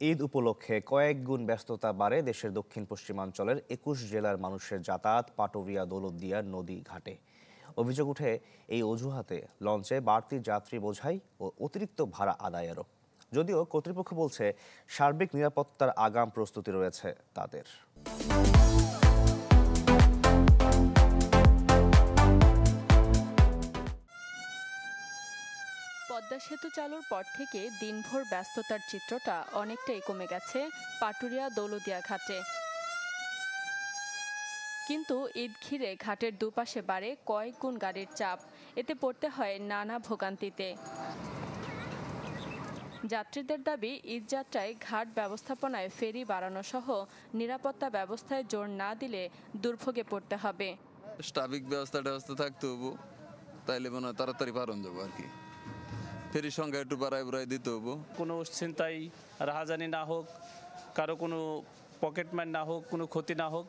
ঈদ উপলক্ষে কয়েক গুণ ব্যস্ততা বাড়ে দেশের দক্ষিণ পশ্চিমাঞ্চলের ২১ জেলার মানুষের যাতায়াত পাটুরিয়া দৌলতদিয়া নদী ঘাটে। অভিযোগ উঠে এই অজুহাতে লঞ্চে বাড়তি যাত্রী বোঝাই ও অতিরিক্ত ভাড়া আদায়েরও। যদিও কর্তৃপক্ষ বলছে সার্বিক নিরাপত্তার আগাম প্রস্তুতি রয়েছে তাদের। পদ্মা সেতু চালুর পর থেকে দিনভর ব্যস্ততার চিত্রটা অনেকটাই কমে গেছে পাটুরিয়া দৌলতদিয়া ঘাটে। কিন্তু ঈদ ঘিরে ঘাটের দুপাশে বাড়ে কয়েক গুণ গাড়ির চাপ। এতে পড়তে হয় নানা ভোগান্তিতে। যাত্রীদের দাবি, ঈদ যাত্রায় ঘাট ব্যবস্থাপনায় ফেরি বাড়ানো সহ নিরাপত্তা ব্যবস্থায় জোর না দিলে দুর্ভোগে পড়তে হবে। স্বাভাবিক ব্যবস্থা থাকতে হবো, তাইলে মনে হয় তাড়াতাড়ি পারন যাবো আর কি। ফেরির সংখ্যা একটু বাড়াই দিতে হবো। কোনো ছিনতাই রাহাজানি না হোক, কারো কোনো পকেটম্যান না হোক, কোনো ক্ষতি না হোক,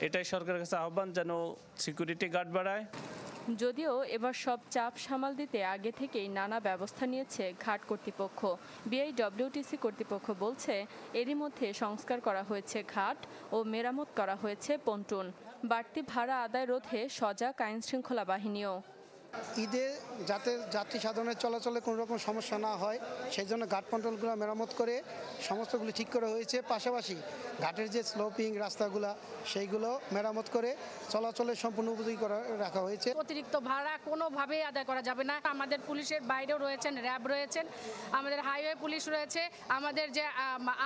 এটাই সরকারের কাছে আহ্বান, যেন সিকিউরিটি গার্ড বাড়ায়। যদিও এবার সব চাপ সামাল দিতে আগে থেকেই নানা ব্যবস্থা নিয়েছে ঘাট কর্তৃপক্ষ। বিআইডব্লিউটিসি কর্তৃপক্ষ বলছে, এরই মধ্যে সংস্কার করা হয়েছে ঘাট ও মেরামত করা হয়েছে পন্টুন। বাড়তি ভাড়া আদায় রোধে সজাগ আইন শৃঙ্খলা বাহিনীও। ঈদে যাতে যাত্রী সাধারণের চলাচলে কোনো রকম সমস্যা না হয় সেই জন্য ঘাট পন্টনগুলো মেরামত করে সমস্তগুলি ঠিক করা হয়েছে। পাশাপাশি ঘাটের যে স্লোপিং রাস্তাগুলো সেইগুলো মেরামত করে চলাচলের সম্পূর্ণ উপযোগী করা রাখা হয়েছে। অতিরিক্ত ভাড়া কোনোভাবেই আদায় করা যাবে না। আমাদের পুলিশের বাইরেও রয়েছেন, র্যাব রয়েছেন, আমাদের হাইওয়ে পুলিশ রয়েছে, আমাদের যে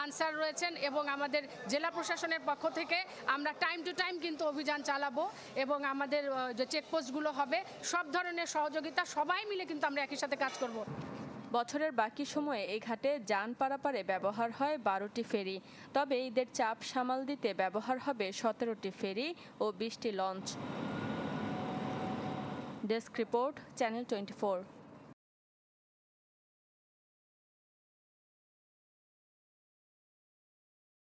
আনসার রয়েছেন এবং আমাদের জেলা প্রশাসনের পক্ষ থেকে আমরা টাইম টু টাইম কিন্তু অভিযান চালাবো এবং আমাদের যে চেকপোস্টগুলো হবে সব ধরনের সহযোগিতা সবাই মিলে কিন্তু আমরা একই সাথে কাজ করব। বছরের বাকি সময়ে এই ঘাটে যান পারাপারে ব্যবহার হয় ১২টি ফেরি। তবে ঈদের চাপ সামাল দিতে ব্যবহার হবে ১৭টি ফেরি ও ২০টি লঞ্চ। Desk report, channel 24।